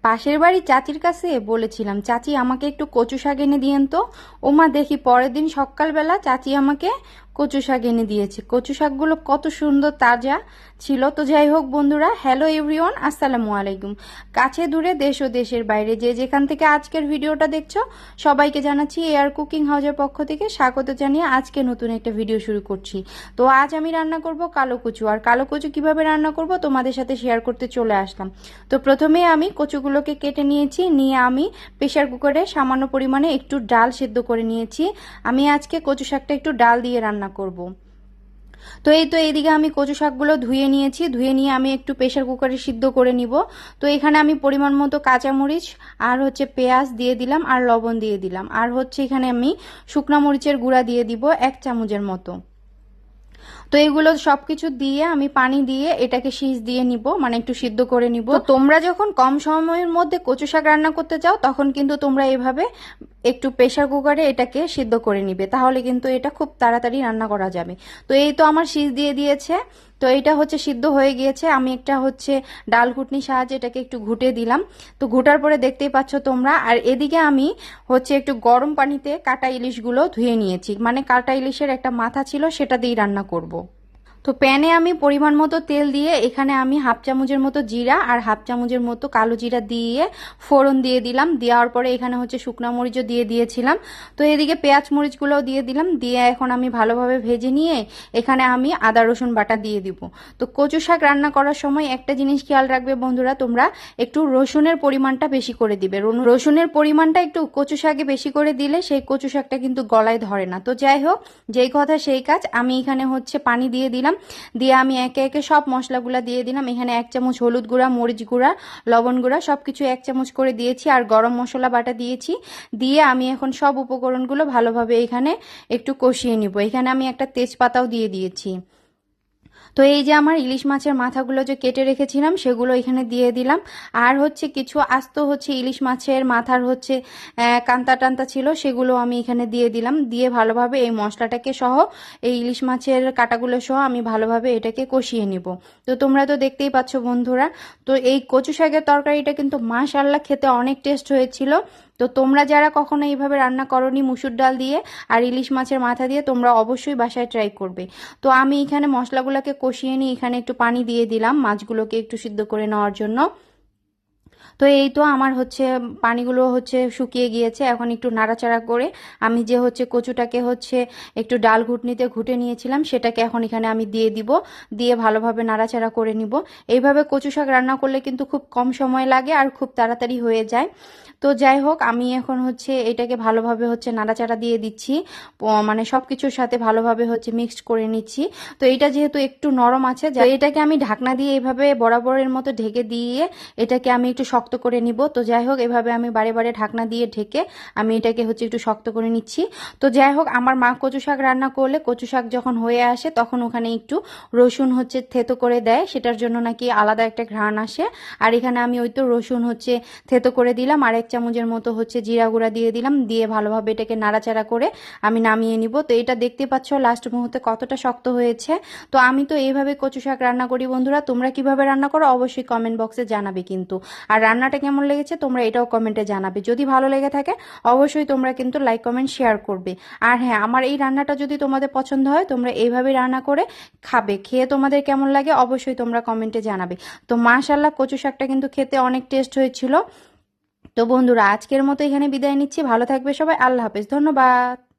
পাশের বাড়ি চাচির কাছে বলেছিলাম, চাচি আমাকে একটু কচু শাক এনে দিয়েন তো। ওমা, দেখি পরের দিন সকালবেলা চাচি আমাকে কচু শাক এনে দিয়েছে। কচু শাকগুলো কত সুন্দর তাজা ছিল। তো যাই হোক বন্ধুরা, হ্যালো এভরিওয়ান, আসসালামু আলাইকুম। কাছে দূরে দেশ ও দেশের বাইরে যে যেখান থেকে আজকের ভিডিওটা দেখছো, সবাইকে জানাচ্ছি এয়ার কুকিং হাউসের পক্ষ থেকে স্বাগত জানিয়ে আজকে নতুন একটা ভিডিও শুরু করছি। তো আজ আমি রান্না করব কালো কচু। আর কালো কচু কিভাবে রান্না করব তোমাদের সাথে শেয়ার করতে চলে আসলাম। তো প্রথমে আমি কচুগুলোকে কেটে নিয়েছি, নিয়ে আমি প্রেসার কুকারে সামান্য পরিমাণে একটু ডাল সেদ্ধ করে নিয়েছি। আমি আজকে কচু শাকটা একটু ডাল দিয়ে রান্না করব। তো এইদিকে আমি কচু শাকগুলো ধুয়ে নিয়েছি, ধুয়ে নিয়ে আমি একটু প্রেসার কুকারে সিদ্ধ করে নিব। তো এখানে আমি পরিমাণ মতো কাঁচামরিচ আর হচ্ছে পেঁয়াজ দিয়ে দিলাম, আর লবণ দিয়ে দিলাম, আর হচ্ছে এখানে আমি শুকনা মরিচের গুঁড়া দিয়ে দিব 1 চামচের মতো। তো এগুলো সবকিছু দিয়ে আমি পানি দিয়ে এটাকে সিজ দিয়ে নিব, মানে একটু সিদ্ধ করে নিব। তো তোমরা যখন কম সময়ের মধ্যে কচু শাক রান্না করতে চাও, তখন কিন্তু তোমরা এভাবে একটু প্রেসার কুকারে এটাকে সিদ্ধ করে নিবে, তাহলে কিন্তু এটা খুব তাড়াতাড়ি রান্না করা যাবে। তো এই তো আমার সিজ দিয়ে দিয়েছে। তো এটা হচ্ছে সিদ্ধ হয়ে গিয়েছে। আমি একটা হচ্ছে ডাল ঘুটনির সাহায্যে এটাকে একটু ঘুটে দিলাম। তো ঘুটার পরে দেখতেই পাচ্ছ তোমরা। আর এদিকে আমি হচ্ছে একটু গরম পানিতে কাটা ইলিশগুলো ধুয়ে নিয়েছি, মানে কাটা ইলিশের একটা মাথা ছিল, সেটা দিয়ে রান্না করব। তো প্যানে আমি পরিমাণ মতো তেল দিয়ে এখানে আমি 1/2 চামচের মতো জিরা আর 1/2 চামচের মতো কালো জিরা দিয়ে ফোড়ন দিয়ে দিলাম। দেওয়ার পরে এখানে হচ্ছে শুকনা মরিচও দিয়ে দিয়েছিলাম। তো এদিকে পেঁয়াজ মরিচগুলোও দিয়ে দিলাম, দিয়ে এখন আমি ভালোভাবে ভেজে নিয়ে এখানে আমি আদা রসুন বাটা দিয়ে দিব। তো কচু শাক রান্না করার সময় একটা জিনিস খেয়াল রাখবে বন্ধুরা, তোমরা একটু রসুনের পরিমাণটা বেশি করে দিবে। রসুনের পরিমাণটা একটু কচু শাকে বেশি করে দিলে সেই কচু শাকটা কিন্তু গলায় ধরে না। তো যাই হোক, যেই কথা সেই কাজ, আমি এখানে হচ্ছে পানি দিয়ে দিলাম, দিয়ে আমি একে একে সব মশলাগুলা দিয়ে দিলাম। এখানে 1 চামচ হলুদ গুঁড়া, মরিচ গুঁড়া, লবণ গুঁড়া সবকিছু 1 চামচ করে দিয়েছি, আর গরম মশলা বাটা দিয়েছি। দিয়ে আমি এখন সব উপকরণগুলো ভালোভাবে এখানে একটু কষিয়ে নিব। এখানে আমি একটা তেজপাতাও দিয়ে দিয়েছি। তো এই যে আমার ইলিশ মাছের মাথাগুলো যে কেটে রেখেছিলাম, সেগুলো এখানে দিয়ে দিলাম। আর হচ্ছে কিছু আস্ত হচ্ছে ইলিশ মাছের মাথার হচ্ছে কান্তা টান্তা ছিল, সেগুলো আমি এখানে দিয়ে দিলাম। দিয়ে ভালোভাবে এই মশলাটাকে সহ, এই ইলিশ মাছের কাটাগুলো সহ আমি ভালোভাবে এটাকে কষিয়ে নিব। তো তোমরা তো দেখতেই পাচ্ছ বন্ধুরা। তো এই কচু শাকের তরকারিটা কিন্তু মাশাআল্লাহ খেতে অনেক টেস্ট হয়েছিল। তো তোমরা যারা কখনো এইভাবে রান্না করনি মুসুর ডাল দিয়ে আর ইলিশ মাছের মাথা দিয়ে, তোমরা অবশ্যই বাসায় ট্রাই করবে। তো আমি এখানে মশলাগুলোকে কষিয়ে নিয়ে এখানে একটু পানি দিয়ে দিলাম মাছগুলোকে একটু সিদ্ধ করে নেওয়ার জন্য। তো এই তো আমার হচ্ছে পানিগুলো হচ্ছে শুকিয়ে গিয়েছে। এখন একটু নাড়াচাড়া করে আমি যে হচ্ছে কচুটাকে হচ্ছে একটু ডাল ঘুটনিতে ঘুটে নিয়েছিলাম, সেটাকে এখন এখানে আমি দিয়ে দিব। দিয়ে ভালোভাবে নাড়াচাড়া করে নিব। এইভাবে কচু শাক রান্না করলে কিন্তু খুব কম সময় লাগে আর খুব তাড়াতাড়ি হয়ে যায়। তো যাই হোক, আমি এখন হচ্ছে এটাকে ভালোভাবে হচ্ছে নাড়াচাড়া দিয়ে দিচ্ছি, মানে সবকিছুর সাথে ভালোভাবে হচ্ছে মিক্সড করে নিচ্ছি। তো এটা যেহেতু একটু নরম আছে, এটাকে আমি ঢাকনা দিয়ে এইভাবে বরাবরের মতো ঢেকে দিয়ে এটাকে আমি একটু শক্ত করে নিব। তো যাই হোক, এভাবে আমি বারে বারে ঢাকনা দিয়ে ঢেকে আমি এটাকে হচ্ছে একটু শক্ত করে নিচ্ছি। তো যাই হোক, আমার মা কচু শাক রান্না করলে কচু শাক যখন হয়ে আসে তখন ওখানে একটু রসুন হচ্ছে থেতো করে দেয়, সেটার জন্য নাকি আলাদা একটা ঘ্রাণ আসে। আর এখানে আমি ওই তো রসুন হচ্ছে থেতো করে দিলাম, আর 1 চামচের মতো হচ্ছে জিরা গুঁড়া দিয়ে দিলাম। দিয়ে ভালোভাবে এটাকে নাড়াচাড়া করে আমি নামিয়ে নিব। তো এটা দেখতে পাচ্ছ লাস্ট মুহূর্তে কতটা শক্ত হয়েছে। তো আমি তো এইভাবে কচু শাক রান্না করি বন্ধুরা, তোমরা কিভাবে রান্না করো অবশ্যই কমেন্ট বক্সে জানাবে কিন্তু। আর রান্নাটা কেমন লেগেছে তোমরা এটাও কমেন্টে জানাবে। যদি ভালো লেগে থাকে অবশ্যই তোমরা কিন্তু লাইক কমেন্ট শেয়ার করবে। আর হ্যাঁ, আমার এই রান্নাটা যদি তোমাদের পছন্দ হয়, তোমরা এইভাবে রান্না করে খাবে, খেয়ে তোমাদের কেমন লাগে অবশ্যই তোমরা কমেন্টে জানাবে। তো মাশাআল্লাহ, কচু শাকটা কিন্তু খেতে অনেক টেস্ট হয়েছিল। তো বন্ধুরা, আজকের মতো এখানে বিদায় নিচ্ছি। ভালো থাকবে সবাই, আল্লাহ হাফেজ, ধন্যবাদ।